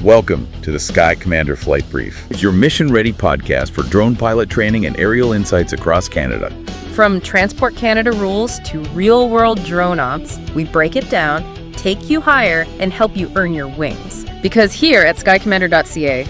Welcome to the Sky Commander Flight Brief. It's your mission-ready podcast for drone pilot training and aerial insights across Canada. From Transport Canada rules to real-world drone ops, we break it down, take you higher, and help you earn your wings. Because here at skycommander.ca,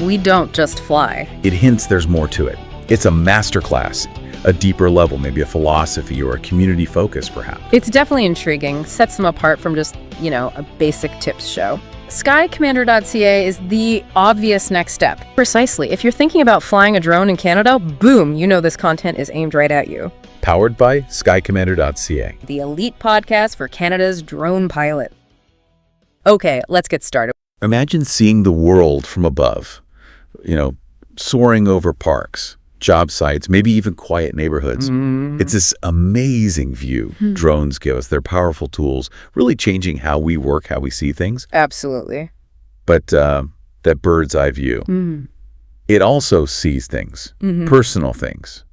we don't just fly. It hints there's more to it. It's a masterclass, a deeper level, maybe a philosophy or a community focus, perhaps. It's definitely intriguing, sets them apart from just, a basic tips show. Skycommander.ca is the obvious next step. Precisely. If you're thinking about flying a drone in Canada, boom, this content is aimed right at you. Powered by skycommander.ca. The elite podcast for Canada's drone pilot. Okay, let's get started. Imagine seeing the world from above, soaring over parks, job sites, maybe even quiet neighborhoods. It's this amazing view drones give us. They're powerful tools, really changing how we work, how we see things. Absolutely. But that bird's eye view, it also sees things, personal things.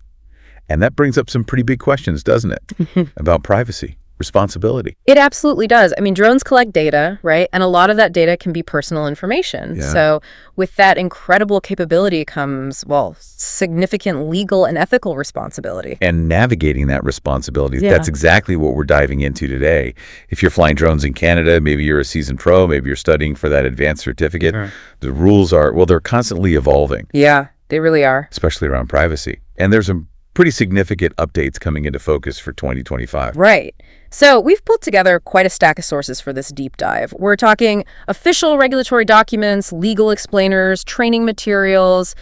And that brings up some pretty big questions, doesn't it? About privacy, responsibility. It absolutely does. Drones collect data, right? And a lot of that data can be personal information. Yeah. So with that incredible capability comes, significant legal and ethical responsibility. And navigating that responsibility, Yeah. That's exactly what we're diving into today. If you're flying drones in Canada, maybe you're a seasoned pro, maybe you're studying for that advanced certificate, the rules are, they're constantly evolving. Yeah, they really are. Especially around privacy. And there's some pretty significant updates coming into focus for 2025. Right. So we've pulled together quite a stack of sources for this deep dive. We're talking official regulatory documents, legal explainers, training materials,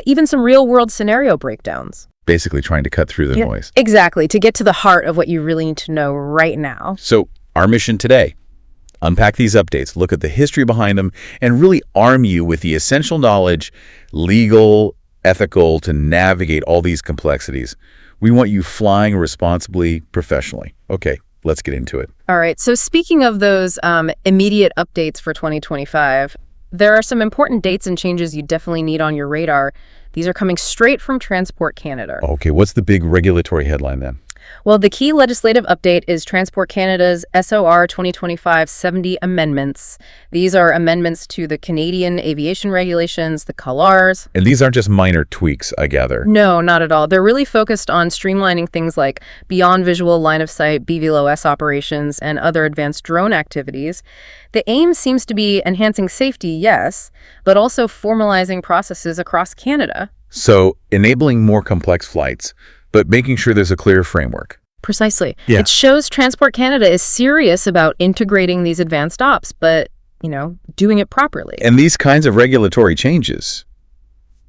even some real-world scenario breakdowns. Basically trying to cut through the noise. Exactly, to get to the heart of what you really need to know right now. So our mission today, unpack these updates, look at the history behind them, and really arm you with the essential knowledge, legal, ethical, to navigate all these complexities. We want you flying responsibly, professionally. Okay, let's get into it. All right, so speaking of those immediate updates for 2025, there are some important dates and changes you definitely need on your radar. These are coming straight from Transport Canada. Okay, what's the big regulatory headline then? Well, the key legislative update is Transport Canada's SOR 2025-70 amendments. These are amendments to the Canadian aviation regulations, the CALRs. And these aren't just minor tweaks, I gather. No, not at all. They're really focused on streamlining things like beyond visual line of sight, BVLOS operations, and other advanced drone activities. The aim seems to be enhancing safety, yes, but also formalizing processes across Canada. So enabling more complex flights, but making sure there's a clear framework. Precisely. Yeah. It shows Transport Canada is serious about integrating these advanced ops, but, doing it properly. And these kinds of regulatory changes,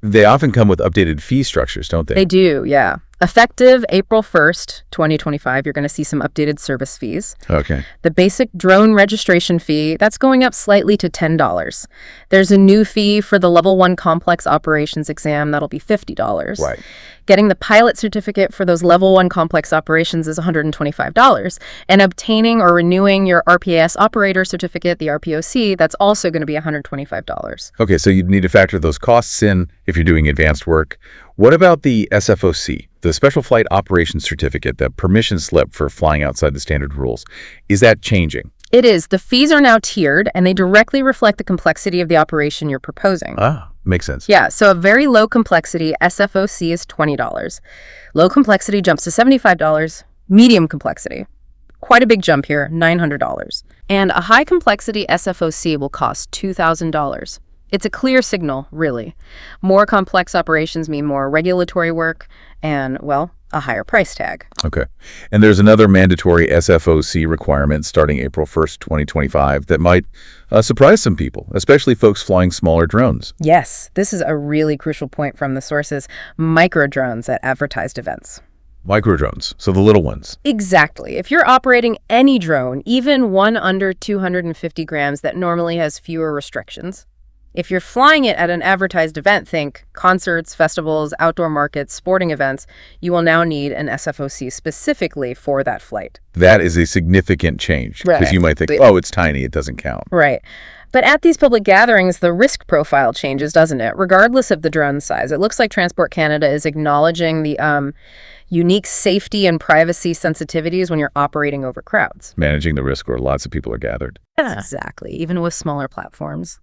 they often come with updated fee structures, don't they? They do, yeah. Effective April 1st, 2025, you're going to see some updated service fees. Okay. The basic drone registration fee, that's going up slightly to $10. There's a new fee for the Level 1 Complex Operations exam. That'll be $50. Right. Getting the pilot certificate for those Level 1 complex operations is $125. And obtaining or renewing your RPAS operator certificate, the RPOC, that's also going to be $125. Okay, so you need to factor those costs in if you're doing advanced work. What about the SFOC, the Special Flight Operations Certificate, the permission slip for flying outside the standard rules? Is that changing? It is. The fees are now tiered, and they directly reflect the complexity of the operation you're proposing. Ah, makes sense. Yeah, so a very low complexity SFOC is $20. Low complexity jumps to $75. Medium complexity, quite a big jump here, $900. And a high complexity SFOC will cost $2,000. It's a clear signal, really. More complex operations mean more regulatory work and, a higher price tag. Okay. And there's another mandatory SFOC requirement starting April 1st, 2025 that might surprise some people, especially folks flying smaller drones. Yes, this is a really crucial point from the sources. Micro drones at advertised events. Micro drones, so the little ones. Exactly. If you're operating any drone, even one under 250 grams that normally has fewer restrictions, if you're flying it at an advertised event, think concerts, festivals, outdoor markets, sporting events, you will now need an SFOC specifically for that flight. That is a significant change because you might think, it's tiny, it doesn't count. Right. But at these public gatherings, the risk profile changes, doesn't it? Regardless of the drone size. It looks like Transport Canada is acknowledging the unique safety and privacy sensitivities when you're operating over crowds. Managing the risk where lots of people are gathered. Exactly, even with smaller platforms.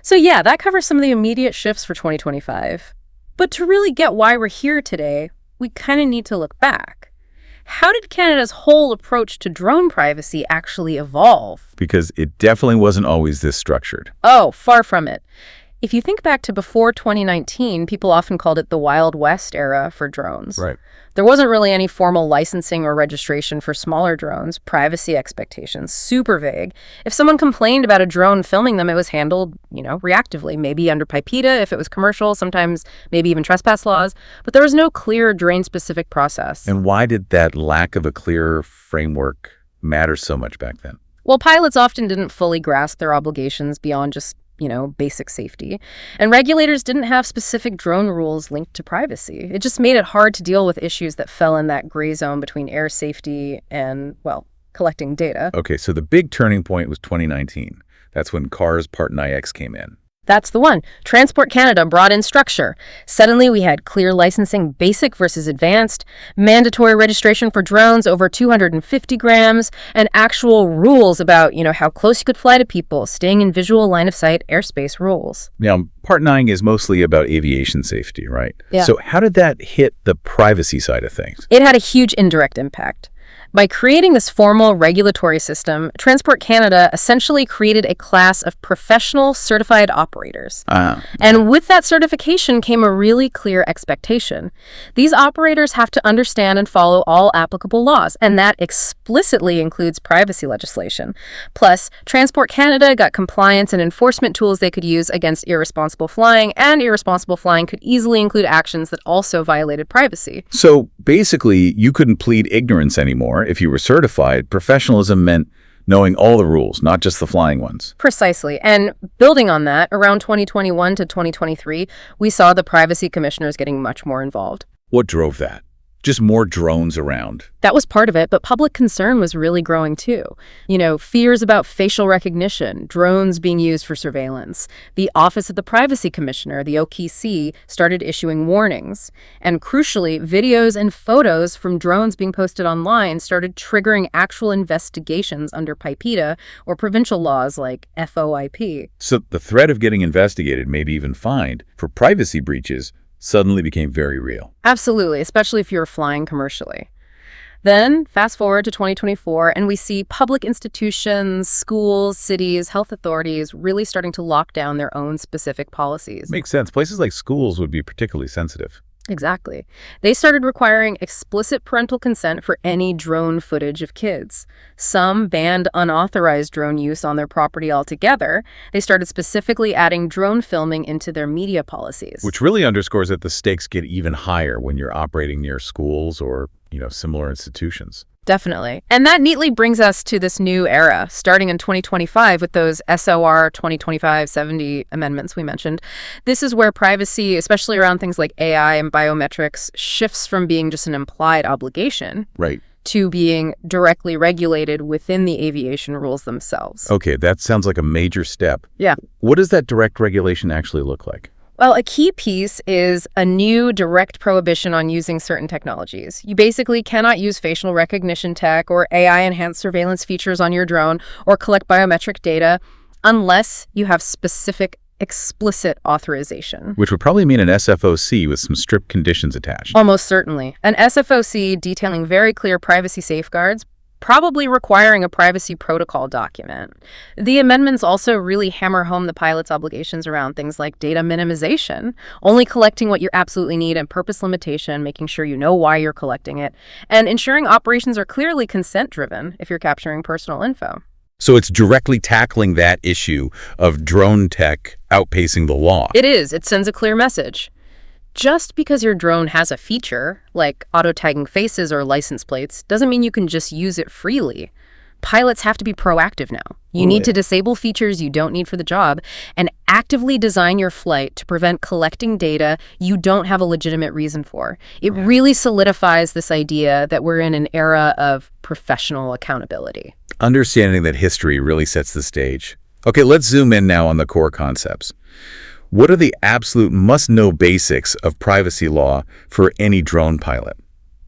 So yeah, that covers some of the immediate shifts for 2025. But to really get why we're here today, we kind of need to look back. How did Canada's whole approach to drone privacy actually evolve? Because it definitely wasn't always this structured. Oh, far from it. If you think back to before 2019, people often called it the Wild West era for drones. Right. There wasn't really any formal licensing or registration for smaller drones, privacy expectations, super vague. If someone complained about a drone filming them, it was handled, reactively, maybe under PIPEDA if it was commercial, sometimes maybe even trespass laws, but there was no clear drone-specific process. And why did that lack of a clear framework matter so much back then? Well, pilots often didn't fully grasp their obligations beyond just basic safety. And regulators didn't have specific drone rules linked to privacy. It just made it hard to deal with issues that fell in that gray zone between air safety and, collecting data. Okay, so the big turning point was 2019. That's when CARS Part IX came in. That's the one. Transport Canada brought in structure. Suddenly, we had clear licensing, basic versus advanced, mandatory registration for drones over 250 grams, and actual rules about, how close you could fly to people, staying in visual line of sight, airspace rules. Now, Part 9 is mostly about aviation safety, right? Yeah. So how did that hit the privacy side of things? It had a huge indirect impact. By creating this formal regulatory system, Transport Canada essentially created a class of professional certified operators. And with that certification came a really clear expectation. These operators have to understand and follow all applicable laws, and that explicitly includes privacy legislation. Plus, Transport Canada got compliance and enforcement tools they could use against irresponsible flying, and irresponsible flying could easily include actions that also violated privacy. So basically, you couldn't plead ignorance anymore. If you were certified, professionalism meant knowing all the rules, not just the flying ones. Precisely. And building on that, around 2021 to 2023, we saw the privacy commissioners getting much more involved. What drove that? Just more drones around. That was part of it, but public concern was really growing too. Fears about facial recognition, drones being used for surveillance. The Office of the Privacy Commissioner, the OPC, started issuing warnings. And crucially, videos and photos from drones being posted online started triggering actual investigations under PIPEDA or provincial laws like FOIP. So the threat of getting investigated, maybe even fined, for privacy breaches suddenly became very real. Absolutely, especially if you're flying commercially. Then, fast forward to 2024, and we see public institutions, schools, cities, health authorities really starting to lock down their own specific policies. Makes sense. Places like schools would be particularly sensitive. Exactly. They started requiring explicit parental consent for any drone footage of kids. Some banned unauthorized drone use on their property altogether. They started specifically adding drone filming into their media policies. Which really underscores that the stakes get even higher when you're operating near schools or, similar institutions. Definitely. And that neatly brings us to this new era, starting in 2025 with those SOR 2025-70 amendments we mentioned. This is where privacy, especially around things like AI and biometrics, shifts from being just an implied obligation to being directly regulated within the aviation rules themselves. Okay, that sounds like a major step. Yeah. What does that direct regulation actually look like? Well, a key piece is a new direct prohibition on using certain technologies. You basically cannot use facial recognition tech or AI-enhanced surveillance features on your drone or collect biometric data unless you have specific explicit authorization. Which would probably mean an SFOC with some strict conditions attached. Almost certainly. An SFOC detailing very clear privacy safeguards, probably requiring a privacy protocol document. The amendments also really hammer home the pilot's obligations around things like data minimization, only collecting what you absolutely need, and purpose limitation, making sure you know why you're collecting it, and ensuring operations are clearly consent-driven if you're capturing personal info. So it's directly tackling that issue of drone tech outpacing the law. It is. It sends a clear message. Just because your drone has a feature, like auto-tagging faces or license plates, doesn't mean you can just use it freely. Pilots have to be proactive now. You need to disable features you don't need for the job and actively design your flight to prevent collecting data you don't have a legitimate reason for. It really solidifies this idea that we're in an era of professional accountability. Understanding that history really sets the stage. Okay, let's zoom in now on the core concepts. What are the absolute must-know basics of privacy law for any drone pilot?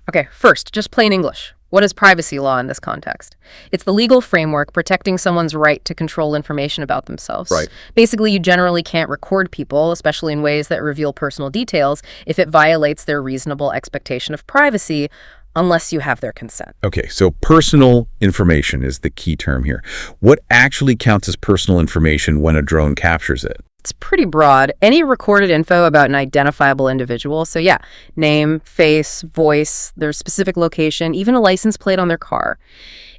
Okay, first, just plain English. What is privacy law in this context? It's the legal framework protecting someone's right to control information about themselves. Right. Basically, you generally can't record people, especially in ways that reveal personal details, if it violates their reasonable expectation of privacy, unless you have their consent. Okay, so personal information is the key term here. What actually counts as personal information when a drone captures it? It's pretty broad. Any recorded info about an identifiable individual, so yeah, name, face, voice, their specific location, even a license plate on their car.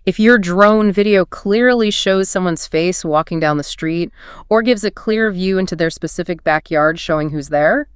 If your drone video clearly shows someone's face walking down the street or gives a clear view into their specific backyard showing who's there,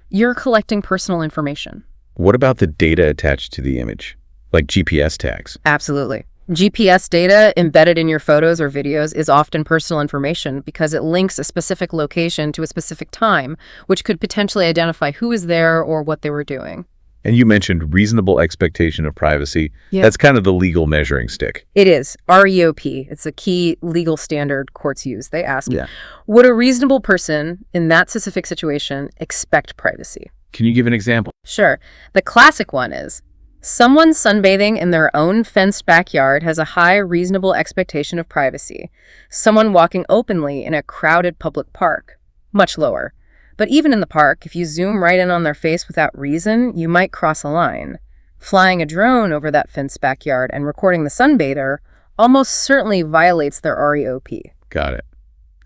you're collecting personal information. What about the data attached to the image, like GPS tags? Absolutely. GPS data embedded in your photos or videos is often personal information because it links a specific location to a specific time, which could potentially identify who is there or what they were doing. And you mentioned reasonable expectation of privacy. Yeah. That's kind of the legal measuring stick. It is. REOP. It's a key legal standard courts use. They ask, Yeah. would a reasonable person in that specific situation expect privacy? Can you give an example? Sure. The classic one is, someone sunbathing in their own fenced backyard has a high reasonable expectation of privacy. Someone walking openly in a crowded public park, much lower. But even in the park, if you zoom right in on their face without reason, you might cross a line. Flying a drone over that fenced backyard and recording the sunbather almost certainly violates their REOP. Got it.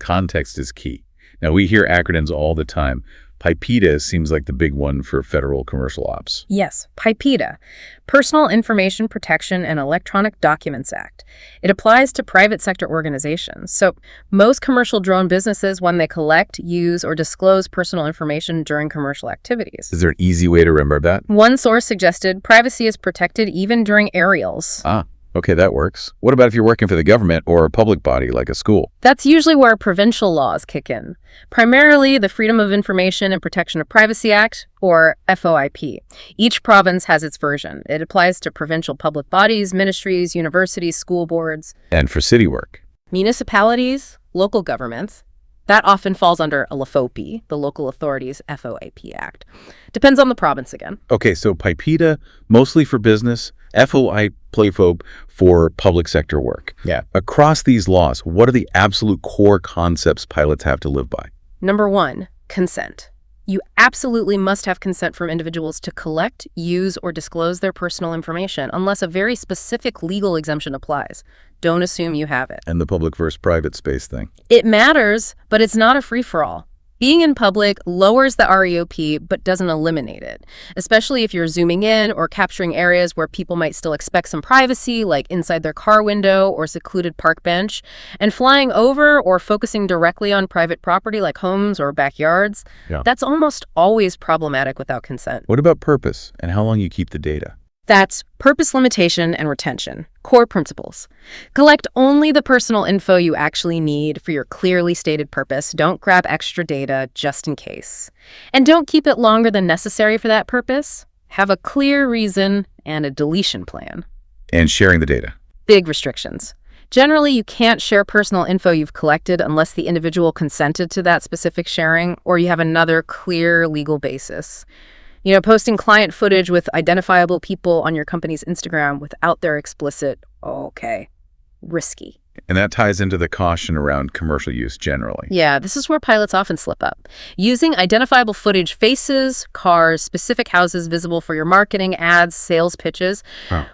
Context is key. Now, we hear acronyms all the time. PIPEDA seems like the big one for federal commercial ops. Yes, PIPEDA, Personal Information Protection and Electronic Documents Act. It applies to private sector organizations. So most commercial drone businesses, when they collect, use, or disclose personal information during commercial activities. Is there an easy way to remember that? One source suggested privacy is protected even during aerials. Okay, that works. What about if you're working for the government or a public body like a school? That's usually where provincial laws kick in. Primarily the Freedom of Information and Protection of Privacy Act, or FOIP. Each province has its version. It applies to provincial public bodies, ministries, universities, school boards. And for city work? Municipalities, local governments. That often falls under a LAFOPI, the Local Authorities FOIP Act. Depends on the province again. Okay, so PIPEDA, mostly for business, FOIP for public sector work. Yeah. Across these laws, what are the absolute core concepts pilots have to live by? Number 1, consent. You absolutely must have consent from individuals to collect, use, or disclose their personal information unless a very specific legal exemption applies. Don't assume you have it. And the public versus private space thing. It matters, but it's not a free-for-all. Being in public lowers the REOP but doesn't eliminate it, especially if you're zooming in or capturing areas where people might still expect some privacy, like inside their car window or secluded park bench, and flying over or focusing directly on private property like homes or backyards. Yeah. That's almost always problematic without consent. What about purpose and how long you keep the data? That's purpose limitation and retention, core principles. Collect only the personal info you actually need for your clearly stated purpose. Don't grab extra data just in case. And don't keep it longer than necessary for that purpose. Have a clear reason and a deletion plan. And sharing the data. Big restrictions. Generally, you can't share personal info you've collected unless the individual consented to that specific sharing or you have another clear legal basis. You know, posting client footage with identifiable people on your company's Instagram without their explicit, risky. And that ties into the caution around commercial use generally. Yeah, this is where pilots often slip up. Using identifiable footage, faces, cars, specific houses visible for your marketing, ads, sales pitches,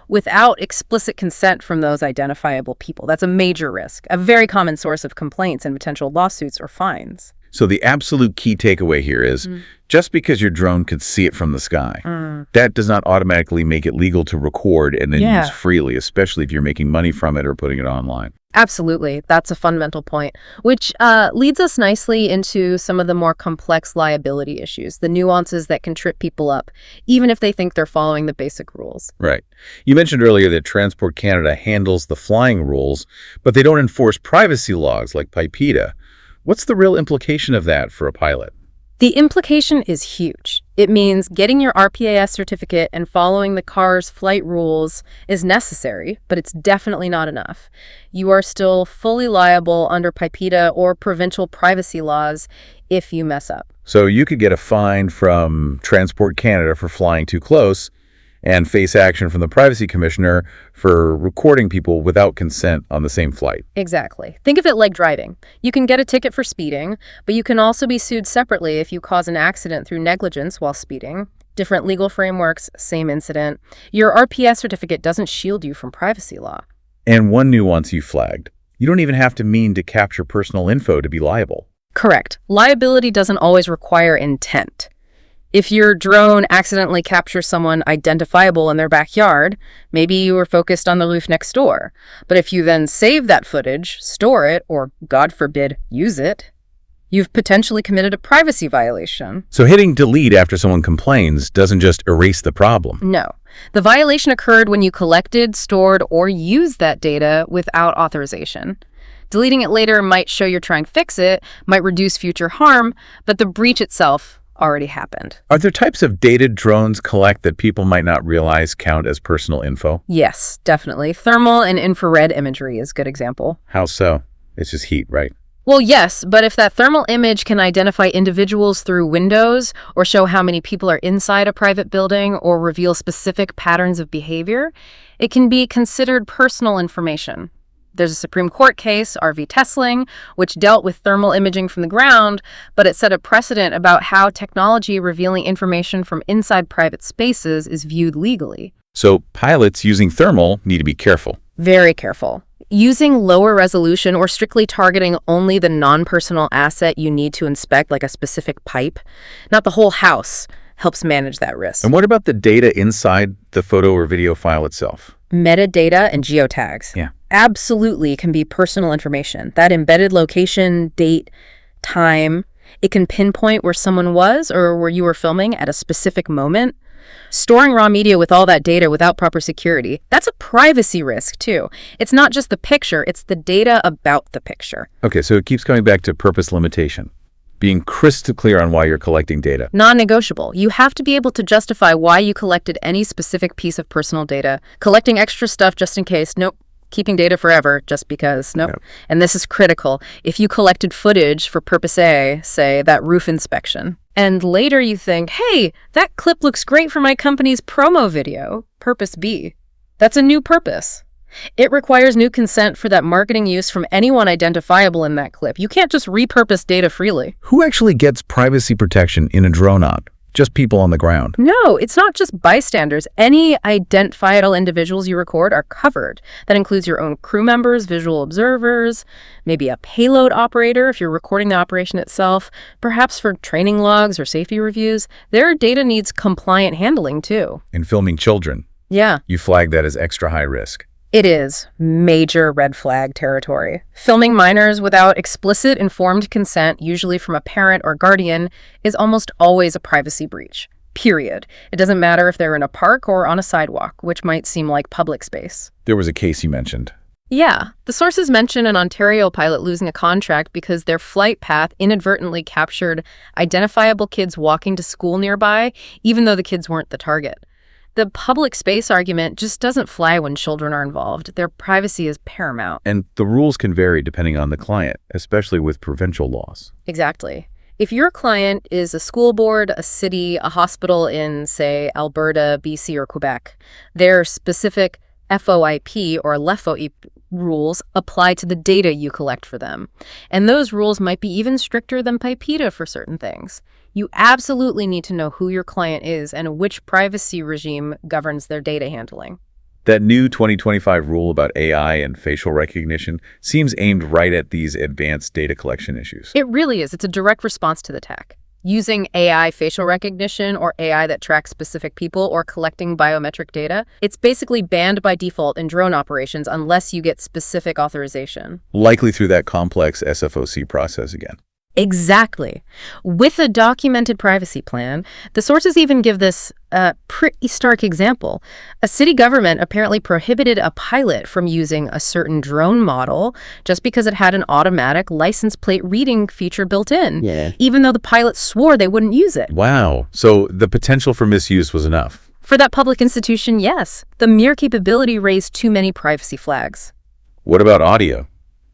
without explicit consent from those identifiable people. That's a major risk, a very common source of complaints and potential lawsuits or fines. So the absolute key takeaway here is just because your drone could see it from the sky, that does not automatically make it legal to record and then use freely, especially if you're making money from it or putting it online. Absolutely. That's a fundamental point, which leads us nicely into some of the more complex liability issues, the nuances that can trip people up, even if they think they're following the basic rules. Right. You mentioned earlier that Transport Canada handles the flying rules, but they don't enforce privacy laws like PIPEDA. What's the real implication of that for a pilot? The implication is huge. It means getting your RPAS certificate and following the car's flight rules is necessary, but it's definitely not enough. You are still fully liable under PIPEDA or provincial privacy laws if you mess up. So you could get a fine from Transport Canada for flying too close, and face action from the privacy commissioner for recording people without consent on the same flight. Exactly. Think of it like driving. You can get a ticket for speeding, but you can also be sued separately if you cause an accident through negligence while speeding. Different legal frameworks, same incident. Your RPS certificate doesn't shield you from privacy law. And one nuance you flagged. You don't even have to mean to capture personal info to be liable. Correct. Liability doesn't always require intent. If your drone accidentally captures someone identifiable in their backyard, maybe you were focused on the roof next door. But if you then save that footage, store it, or, God forbid, use it, you've potentially committed a privacy violation. So hitting delete after someone complains doesn't just erase the problem. No. The violation occurred when you collected, stored, or used that data without authorization. Deleting it later might show you're trying to fix it, might reduce future harm, but the breach itself already happened. Are there types of data drones collect that people might not realize count as personal info? Yes, definitely. Thermal and infrared imagery is a good example. How so? It's just heat, right? Well, yes, but if that thermal image can identify individuals through windows or show how many people are inside a private building or reveal specific patterns of behavior, it can be considered personal information. There's a Supreme Court case, R.V. Tesling, which dealt with thermal imaging from the ground, but it set a precedent about how technology revealing information from inside private spaces is viewed legally. So pilots using thermal need to be careful. Very careful. Using lower resolution or strictly targeting only the non-personal asset you need to inspect, like a specific pipe, not the whole house, helps manage that risk. And what about the data inside the photo or video file itself? Metadata and geotags. Yeah. Absolutely can be personal information. That embedded location, date, time, it can pinpoint where someone was or where you were filming at a specific moment. Storing raw media with all that data without proper security, that's a privacy risk too. It's not just the picture, it's the data about the picture. Okay, so it keeps coming back to purpose limitation. Being crystal clear on why you're collecting data. Non-negotiable. You have to be able to justify why you collected any specific piece of personal data. Collecting extra stuff just in case, nope. Keeping data forever just because, nope. Yep. And this is critical. If you collected footage for purpose A, say that roof inspection, and later you think, hey, that clip looks great for my company's promo video, purpose B, that's a new purpose. It requires new consent for that marketing use from anyone identifiable in that clip. You can't just repurpose data freely. Who actually gets privacy protection in a drone op? Just people on the ground? No, it's not just bystanders. Any identifiable individuals you record are covered. That includes your own crew members, visual observers, maybe a payload operator if you're recording the operation itself, perhaps for training logs or safety reviews. Their data needs compliant handling too. In filming children? Yeah. You flag that as extra high risk. It is major red flag territory. Filming minors without explicit informed consent, usually from a parent or guardian, is almost always a privacy breach. Period. It doesn't matter if they're in a park or on a sidewalk, which might seem like public space. There was a case you mentioned. Yeah. The sources mention an Ontario pilot losing a contract because their flight path inadvertently captured identifiable kids walking to school nearby, even though the kids weren't the target. The public space argument just doesn't fly when children are involved. Their privacy is paramount. And the rules can vary depending on the client, especially with provincial laws. Exactly. If your client is a school board, a city, a hospital in, say, Alberta, BC, or Quebec, their specific FOIP or LEFOIP rules apply to the data you collect for them. And those rules might be even stricter than PIPEDA for certain things. You absolutely need to know who your client is and which privacy regime governs their data handling. That new 2025 rule about AI and facial recognition seems aimed right at these advanced data collection issues. It really is. It's a direct response to the tech. Using AI facial recognition or AI that tracks specific people or collecting biometric data, it's basically banned by default in drone operations unless you get specific authorization. Likely through that complex SFOC process again. Exactly. With a documented privacy plan, the sources even give this pretty stark example. A city government apparently prohibited a pilot from using a certain drone model just because it had an automatic license plate reading feature built in, even though the pilot swore they wouldn't use it. Wow. So the potential for misuse was enough. For that public institution, yes. The mere capability raised too many privacy flags. What about audio?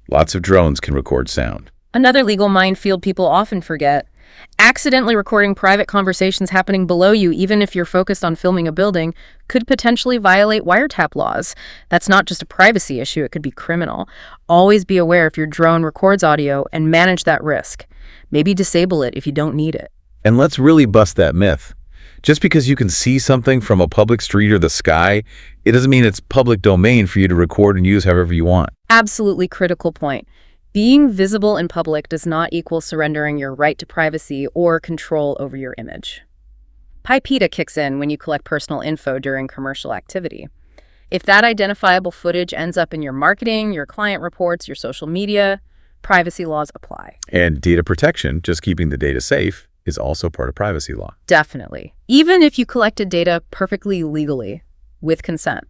Lots of drones can record sound. Another legal minefield people often forget. Accidentally recording private conversations happening below you, even if you're focused on filming a building, could potentially violate wiretap laws. That's not just a privacy issue, it could be criminal. Always be aware if your drone records audio and manage that risk. Maybe disable it if you don't need it. And let's really bust that myth. Just because you can see something from a public street or the sky, it doesn't mean it's public domain for you to record and use however you want. Absolutely critical point. Being visible in public does not equal surrendering your right to privacy or control over your image. PIPETA kicks in when you collect personal info during commercial activity. If that identifiable footage ends up in your marketing, your client reports, your social media, privacy laws apply. And data protection, just keeping the data safe, is also part of privacy law. Definitely. Even if you collected data perfectly legally, with consent.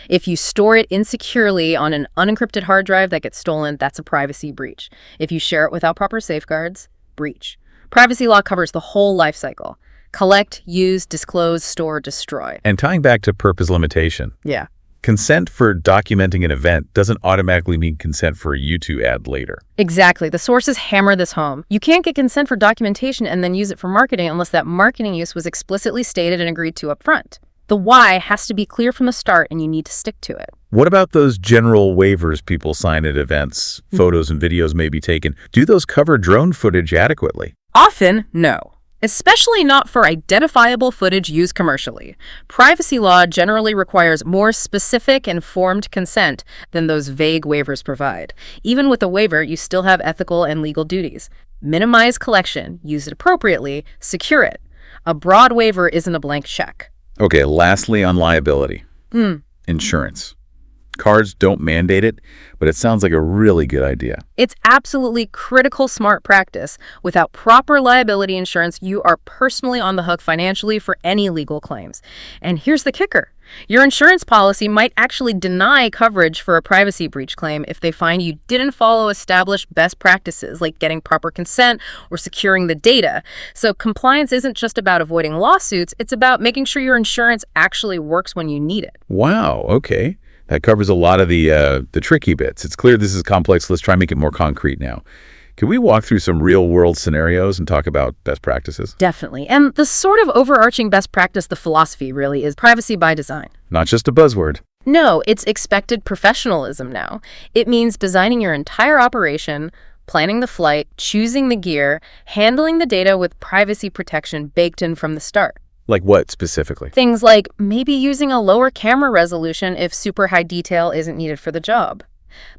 If you store it insecurely on an unencrypted hard drive that gets stolen, that's a privacy breach. If you share it without proper safeguards, breach. Privacy law covers the whole life cycle. Collect, use, disclose, store, destroy. And tying back to purpose limitation. Yeah. Consent for documenting an event doesn't automatically mean consent for you to add later. Exactly. The sources hammer this home. You can't get consent for documentation and then use it for marketing unless that marketing use was explicitly stated and agreed to up front. The why has to be clear from the start, and you need to stick to it. What about those general waivers people sign at events? Photos and videos may be taken. Do those cover drone footage adequately? Often, no. Especially not for identifiable footage used commercially. Privacy law generally requires more specific, informed consent than those vague waivers provide. Even with a waiver, you still have ethical and legal duties. Minimize collection, use it appropriately, secure it. A broad waiver isn't a blank check. Okay, lastly on liability. Insurance. Cards don't mandate it, but it sounds like a really good idea. It's absolutely critical smart practice. Without proper liability insurance, you are personally on the hook financially for any legal claims. And here's the kicker. Your insurance policy might actually deny coverage for a privacy breach claim if they find you didn't follow established best practices like getting proper consent or securing the data. So compliance isn't just about avoiding lawsuits, it's about making sure your insurance actually works when you need it. Wow, okay. That covers a lot of the tricky bits. It's clear this is complex. Let's try and make it more concrete now. Can we walk through some real-world scenarios and talk about best practices? Definitely. And the sort of overarching best practice, the philosophy really, is privacy by design. Not just a buzzword. No, it's expected professionalism now. It means designing your entire operation, planning the flight, choosing the gear, handling the data with privacy protection baked in from the start. Like what specifically? Things like maybe using a lower camera resolution if super high detail isn't needed for the job.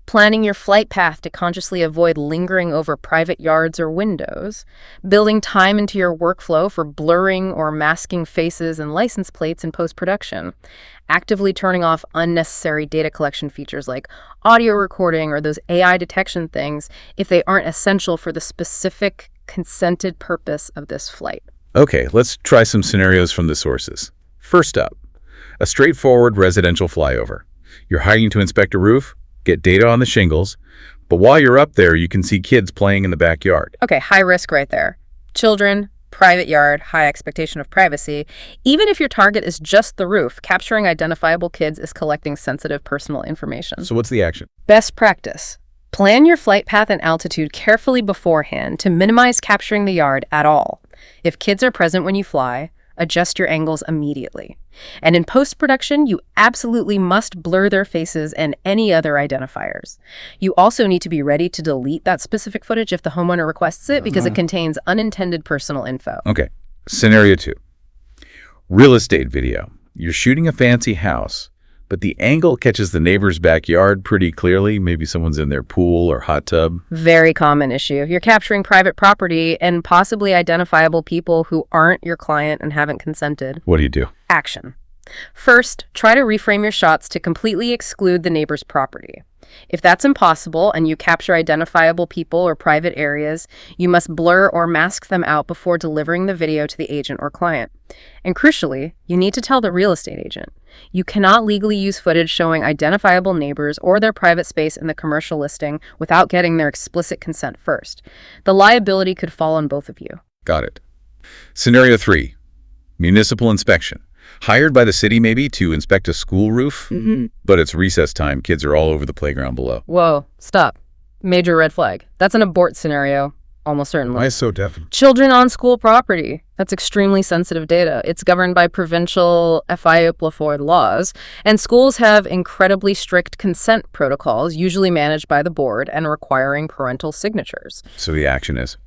Planning your flight path to consciously avoid lingering over private yards or windows. Building time into your workflow for blurring or masking faces and license plates in post-production. Actively turning off unnecessary data collection features like audio recording or those AI detection things if they aren't essential for the specific consented purpose of this flight. Okay, let's try some scenarios from the sources. First up, a straightforward residential flyover. You're hiring to inspect a roof, get data on the shingles, but while you're up there, you can see kids playing in the backyard. Okay, high risk right there. Children, private yard, high expectation of privacy. Even if your target is just the roof, capturing identifiable kids is collecting sensitive personal information. So what's the action? Best practice. Plan your flight path and altitude carefully beforehand to minimize capturing the yard at all. If kids are present when you fly, adjust your angles immediately. And in post-production, you absolutely must blur their faces and any other identifiers. You also need to be ready to delete that specific footage if the homeowner requests it because it contains unintended personal info. Okay, scenario 2. Real estate video. You're shooting a fancy house, but the angle catches the neighbor's backyard pretty clearly. Maybe someone's in their pool or hot tub. Very common issue. You're capturing private property and possibly identifiable people who aren't your client and haven't consented. What do you do? Action. First, try to reframe your shots to completely exclude the neighbor's property. If that's impossible and you capture identifiable people or private areas, you must blur or mask them out before delivering the video to the agent or client. And crucially, you need to tell the real estate agent. You cannot legally use footage showing identifiable neighbors or their private space in the commercial listing without getting their explicit consent first. The liability could fall on both of you. Got it. Scenario 3. Municipal inspection. Hired by the city maybe to inspect a school roof, but it's recess time. Kids are all over the playground below. Whoa, stop. Major red flag. That's an abort scenario. Almost certainly. Why is so definite? Children on school property. That's extremely sensitive data. It's governed by provincial FIOPLA laws, and schools have incredibly strict consent protocols, usually managed by the board and requiring parental signatures. So the action is?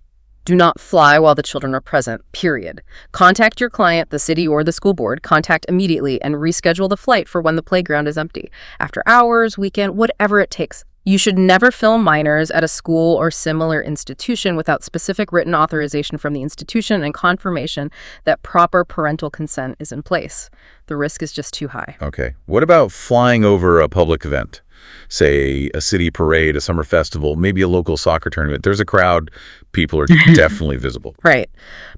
Do not fly while the children are present, period. Contact your client, the city or the school board, contact immediately and reschedule the flight for when the playground is empty. After hours, weekend, whatever it takes. You should never film minors at a school or similar institution without specific written authorization from the institution and confirmation that proper parental consent is in place. The risk is just too high. Okay. What about flying over a public event? Say a city parade, a summer festival, maybe a local soccer tournament. There's a crowd. People are definitely visible. Right.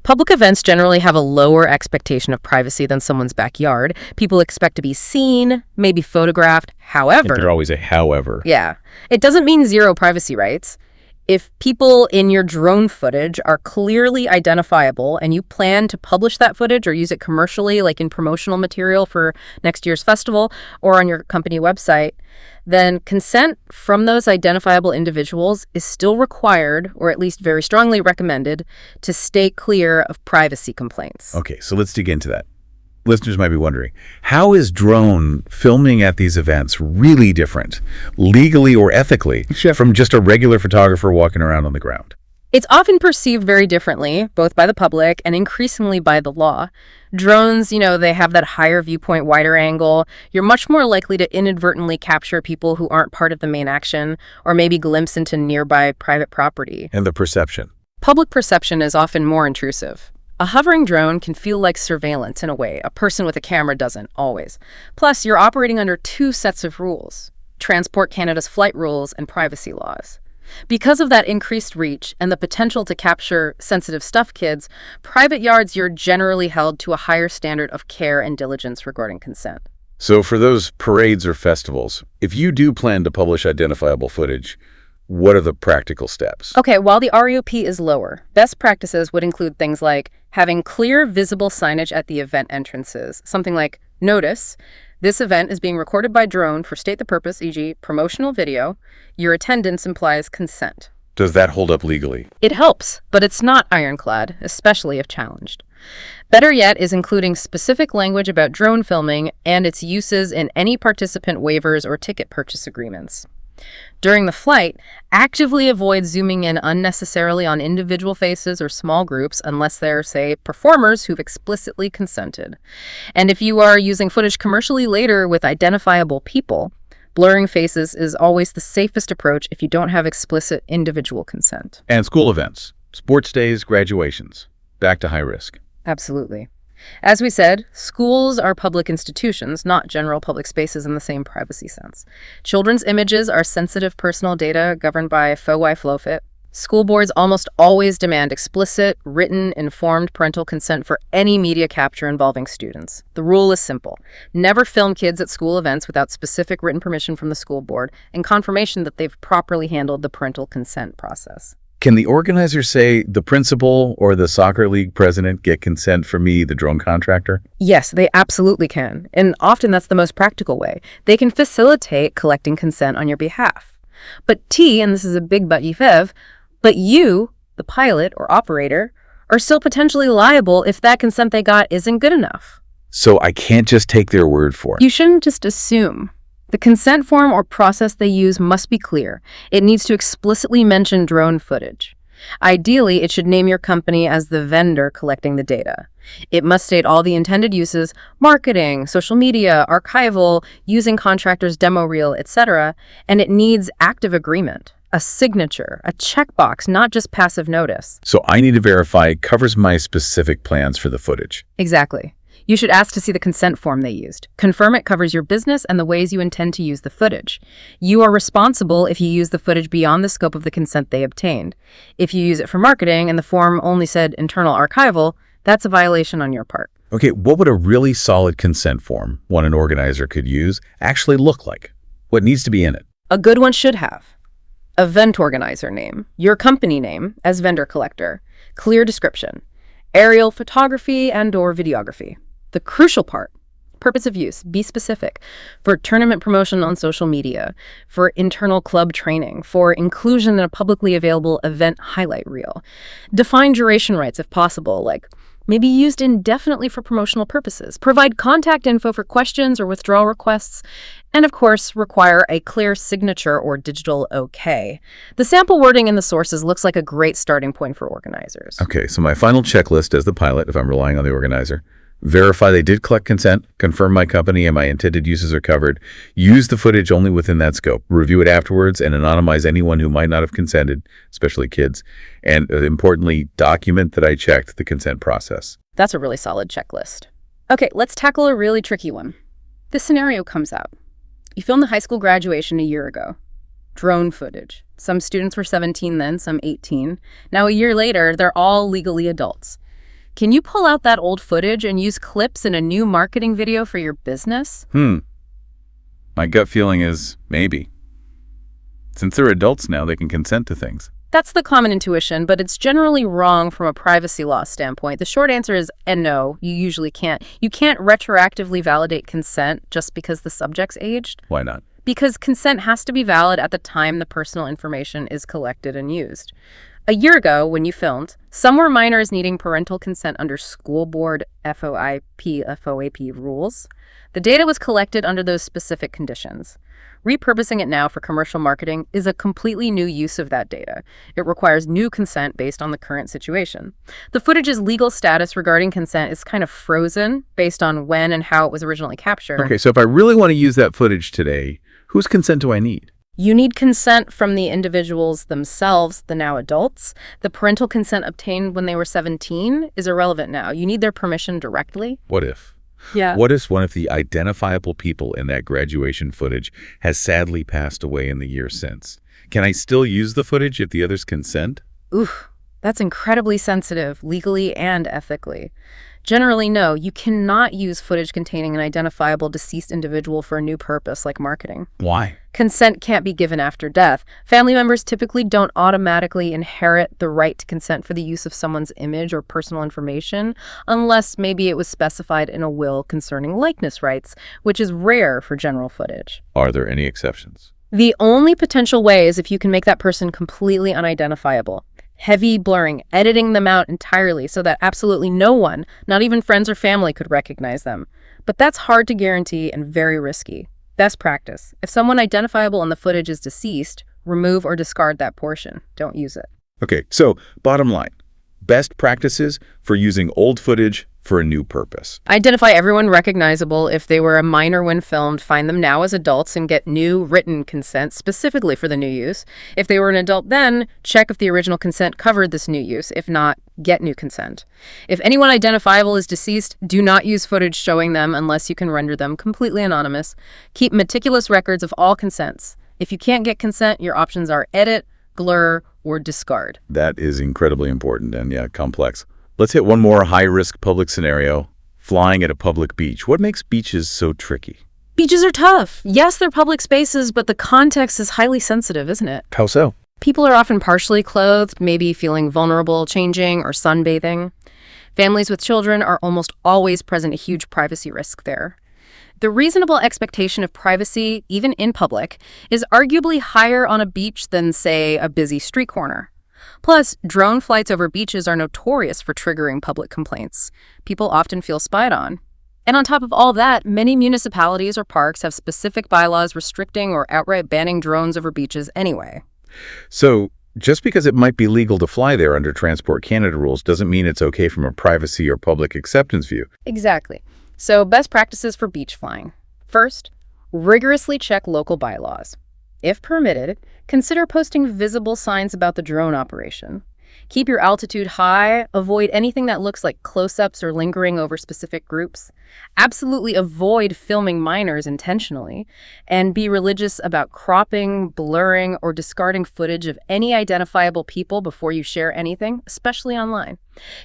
Public events generally have a lower expectation of privacy than someone's backyard. People expect to be seen, maybe photographed. However, There's always a however. yeah, it doesn't mean zero privacy rights. If people in your drone footage are clearly identifiable and you plan to publish that footage or use it commercially, like in promotional material for next year's festival or on your company website, then consent from those identifiable individuals is still required, or at least very strongly recommended, to stay clear of privacy complaints. Okay, so let's dig into that. Listeners might be wondering, how is drone filming at these events really different, legally or ethically, from just a regular photographer walking around on the ground? It's often perceived very differently, both by the public and increasingly by the law. Drones, they have that higher viewpoint, wider angle. You're much more likely to inadvertently capture people who aren't part of the main action, or maybe glimpse into nearby private property. And the perception. Public perception is often more intrusive. A hovering drone can feel like surveillance in a way. A person with a camera doesn't, always. Plus, you're operating under two sets of rules: Transport Canada's flight rules and privacy laws. Because of that increased reach and the potential to capture sensitive stuff kids, private yards, you're generally held to a higher standard of care and diligence regarding consent. So for those parades or festivals, if you do plan to publish identifiable footage, what are the practical steps? Okay, while the RUP is lower, best practices would include things like having clear, visible signage at the event entrances. Something like, notice, this event is being recorded by drone for state the purpose, e.g. promotional video. Your attendance implies consent. Does that hold up legally? It helps, but it's not ironclad, especially if challenged. Better yet is including specific language about drone filming and its uses in any participant waivers or ticket purchase agreements. During the flight, actively avoid zooming in unnecessarily on individual faces or small groups unless they're, say, performers who've explicitly consented. And if you are using footage commercially later with identifiable people, blurring faces is always the safest approach if you don't have explicit individual consent. And school events, sports days, graduations, back to high risk. Absolutely. As we said, schools are public institutions, not general public spaces in the same privacy sense. Children's images are sensitive personal data governed by FOI FLOFIT. School boards almost always demand explicit, written, informed parental consent for any media capture involving students. The rule is simple. Never film kids at school events without specific written permission from the school board and confirmation that they've properly handled the parental consent process. Can the organizer say the principal or the soccer league president get consent for me, the drone contractor? Yes, they absolutely can. And often that's the most practical way. They can facilitate collecting consent on your behalf. But and this is a big but Yves, but you, the pilot or operator, are still potentially liable if that consent they got isn't good enough. So I can't just take their word for it. You shouldn't just assume. The consent form or process they use must be clear. It needs to explicitly mention drone footage. Ideally, it should name your company as the vendor collecting the data. It must state all the intended uses: marketing, social media, archival, using contractors' demo reel, etc. And it needs active agreement, a signature, a checkbox, not just passive notice. So I need to verify it covers my specific plans for the footage. Exactly. You should ask to see the consent form they used. Confirm it covers your business and the ways you intend to use the footage. You are responsible if you use the footage beyond the scope of the consent they obtained. If you use it for marketing and the form only said internal archival, that's a violation on your part. Okay, what would a really solid consent form, one an organizer could use, actually look like? What needs to be in it? A good one should have event organizer name, your company name as vendor collector, clear description, aerial photography and/or videography. The crucial part, Purpose of use, be specific. For tournament promotion on social media, for internal club training, for inclusion in a publicly available event highlight reel. Define duration rights if possible, like maybe used indefinitely for promotional purposes. Provide contact info for questions or withdrawal requests. And of course, require a clear signature or digital OK. The sample wording in the sources looks like a great starting point for organizers. Okay, so my final checklist as the pilot, if I'm relying on the organizer: verify they did collect consent, confirm my company and my intended uses are covered, use the footage only within that scope, review it afterwards, and anonymize anyone who might not have consented, especially kids, and importantly, document that I checked the consent process. That's a really solid checklist. Okay, let's tackle a really tricky one. This scenario comes out. You filmed the high school graduation a year ago. Drone footage. Some students were 17 then, some 18. Now a year later, they're all legally adults. Can you pull out that old footage and use clips in a new marketing video for your business? My gut feeling is maybe. Since they're adults now, they can consent to things. That's the common intuition, but it's generally wrong from a privacy law standpoint. The short answer is no, you usually can't. You can't retroactively validate consent just because the subject's aged. Why not? Because consent has to be valid at the time the personal information is collected and used. A year ago, when you filmed, some were minors needing parental consent under school board FOIP rules. The data was collected under those specific conditions. Repurposing it now for commercial marketing is a completely new use of that data. It requires new consent based on the current situation. The footage's legal status regarding consent is kind of frozen based on when and how it was originally captured. Okay, so if I really want to use that footage today, whose consent do I need? You need consent from the individuals themselves, the now adults. The parental consent obtained when they were 17 is irrelevant now. You need their permission directly. What if? Yeah. What if one of the identifiable people in that graduation footage has sadly passed away in the year since? Can I still use the footage if the others consent? Oof, that's incredibly sensitive, legally and ethically. Generally, no, you cannot use footage containing an identifiable deceased individual for a new purpose like marketing. Why? Consent can't be given after death. Family members typically don't automatically inherit the right to consent for the use of someone's image or personal information, unless maybe it was specified in a will concerning likeness rights, which is rare for general footage. Are there any exceptions? The only potential way is if you can make that person completely unidentifiable. Heavy blurring, editing them out entirely so that absolutely no one, not even friends or family, could recognize them. But that's hard to guarantee and very risky. Best practice: if someone identifiable in the footage is deceased, remove or discard that portion. Don't use it. Okay, so bottom line, best practices for using old footage for a new purpose. Identify everyone recognizable. If they were a minor when filmed, find them now as adults and get new written consent specifically for the new use. If they were an adult then, check if the original consent covered this new use. If not, get new consent. If anyone identifiable is deceased, do not use footage showing them unless you can render them completely anonymous. Keep meticulous records of all consents. If you can't get consent, your options are edit, blur, or discard. That is incredibly important and, yeah, complex. Let's hit one more high-risk public scenario: flying at a public beach. What makes beaches so tricky? Beaches are tough. Yes, they're public spaces, but the context is highly sensitive, isn't it? How so? People are often partially clothed, maybe feeling vulnerable, changing, or sunbathing. Families with children are almost always present a huge privacy risk there. The reasonable expectation of privacy, even in public, is arguably higher on a beach than, say, a busy street corner. Plus, drone flights over beaches are notorious for triggering public complaints. People often feel spied on. And on top of all that, many municipalities or parks have specific bylaws restricting or outright banning drones over beaches anyway. So, just because it might be legal to fly there under Transport Canada rules doesn't mean it's okay from a privacy or public acceptance view. Exactly. So, best practices for beach flying. First, rigorously check local bylaws. If permitted, consider posting visible signs about the drone operation. Keep your altitude high, avoid anything that looks like close-ups or lingering over specific groups. Absolutely avoid filming minors intentionally, and be religious about cropping, blurring, or discarding footage of any identifiable people before you share anything, especially online.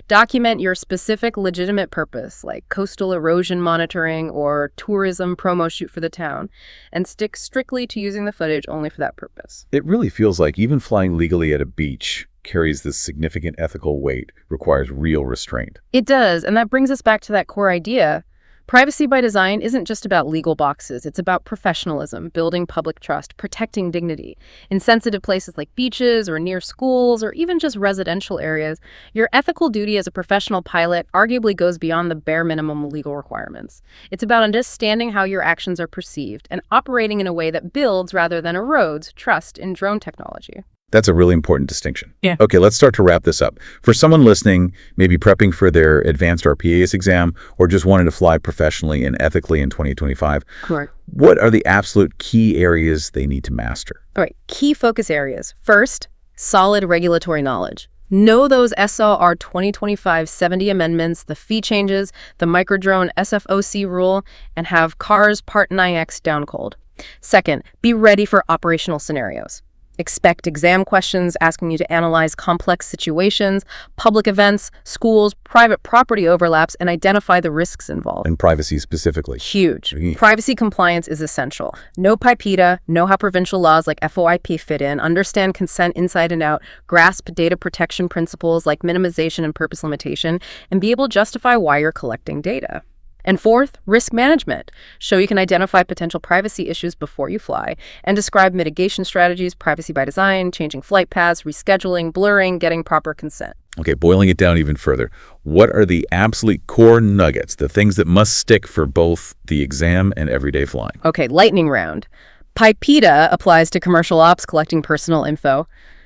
Document your specific legitimate purpose, like coastal erosion monitoring or tourism promo shoot for the town, and stick strictly to using the footage only for that purpose. It really feels like even flying legally at a beach carries this significant ethical weight, requires real restraint. It does, and that brings us back to that core idea. Privacy by design isn't just about legal boxes. It's about professionalism, building public trust, protecting dignity. In sensitive places like beaches or near schools or even just residential areas, your ethical duty as a professional pilot arguably goes beyond the bare minimum legal requirements. It's about understanding how your actions are perceived and operating in a way that builds rather than erodes trust in drone technology. That's a really important distinction. Yeah. Okay, let's start to wrap this up. For someone listening, maybe prepping for their Advanced RPAS exam or just wanting to fly professionally and ethically in 2025, Correct. what are the absolute key areas they need to master? All right, key focus areas. First, solid regulatory knowledge. Know those SRR 2025-70 amendments, the fee changes, the microdrone SFOC rule, and have CARS Part 9X down cold. Second, be ready for operational scenarios. Expect exam questions asking you to analyze complex situations, public events, schools, private property overlaps, and identify the risks involved. And privacy specifically. Huge. Privacy compliance is essential. Know PIPEDA, know how provincial laws like FOIP fit in, understand consent inside and out, grasp data protection principles like minimization and purpose limitation, and be able to justify why you're collecting data. And fourth, risk management. Show you can identify potential privacy issues before you fly and describe mitigation strategies, privacy by design, changing flight paths, rescheduling, blurring, getting proper consent. Okay, boiling it down even further, what are the absolute core nuggets, the things that must stick for both the exam and everyday flying? Okay, lightning round. PIPEDA applies to commercial ops collecting personal info.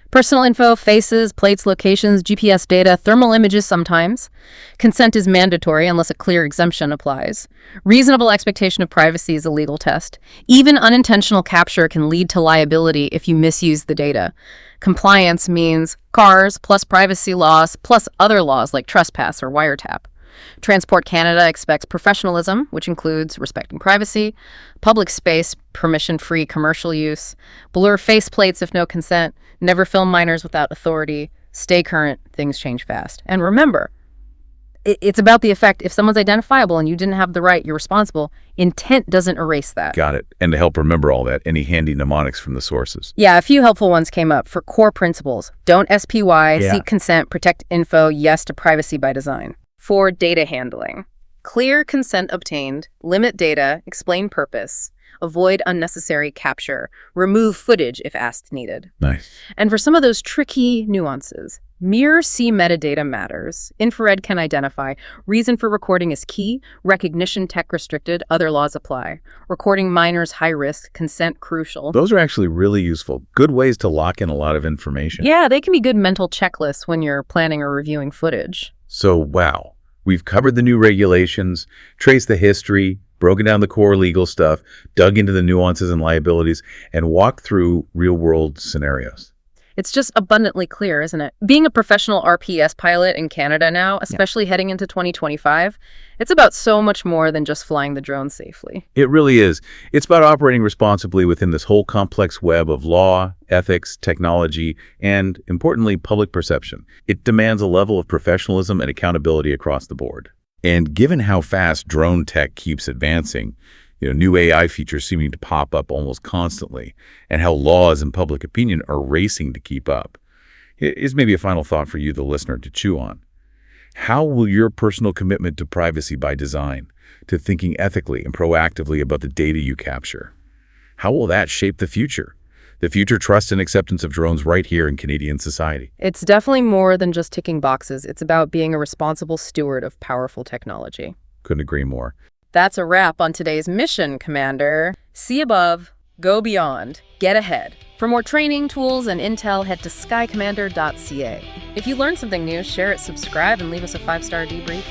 Personal info, faces, plates, locations, GPS data, thermal images sometimes. Consent is mandatory unless a clear exemption applies. Reasonable expectation of privacy is a legal test. Even unintentional capture can lead to liability if you misuse the data. Compliance means CARS plus privacy laws plus other laws like trespass or wiretap. Transport Canada expects professionalism, which includes respecting privacy, public space, permission-free commercial use, blur faceplates if no consent, never film minors without authority, stay current, things change fast. And remember, it's about the effect. If someone's identifiable and you didn't have the right, you're responsible. Intent doesn't erase that. Got it. And to help remember all that, any handy mnemonics from the sources? Yeah, a few helpful ones came up for core principles. Don't SPY, seek consent, protect info, yes to privacy by design. For data handling, clear consent obtained, limit data, explain purpose, avoid unnecessary capture, remove footage if asked needed. Nice. And for some of those tricky nuances, mirror C metadata matters, infrared can identify, reason for recording is key, recognition tech restricted, other laws apply, recording minors high risk, consent crucial. Those are actually really useful. Good ways to lock in a lot of information. Yeah, they can be good mental checklists when you're planning or reviewing footage. So, wow. We've covered the new regulations, traced the history, broken down the core legal stuff, dug into the nuances and liabilities, and walked through real-world scenarios. It's just abundantly clear, isn't it? Being a professional RPS pilot in Canada now, especially heading into 2025, it's about so much more than just flying the drone safely. It really is. It's about operating responsibly within this whole complex web of law, ethics, technology, and, importantly, public perception. It demands a level of professionalism and accountability across the board. And given how fast drone tech keeps advancing, new AI features seeming to pop up almost constantly, and how laws and public opinion are racing to keep up, is maybe a final thought for you, the listener, to chew on. How will your personal commitment to privacy by design, to thinking ethically and proactively about the data you capture, how will that shape the future? The future trust and acceptance of drones right here in Canadian society. It's definitely more than just ticking boxes. It's about being a responsible steward of powerful technology. Couldn't agree more. That's a wrap on today's mission, Commander. See above, go beyond, get ahead. For more training, tools, and intel, head to skycommander.ca. If you learned something new, share it, subscribe, and leave us a 5-star debrief.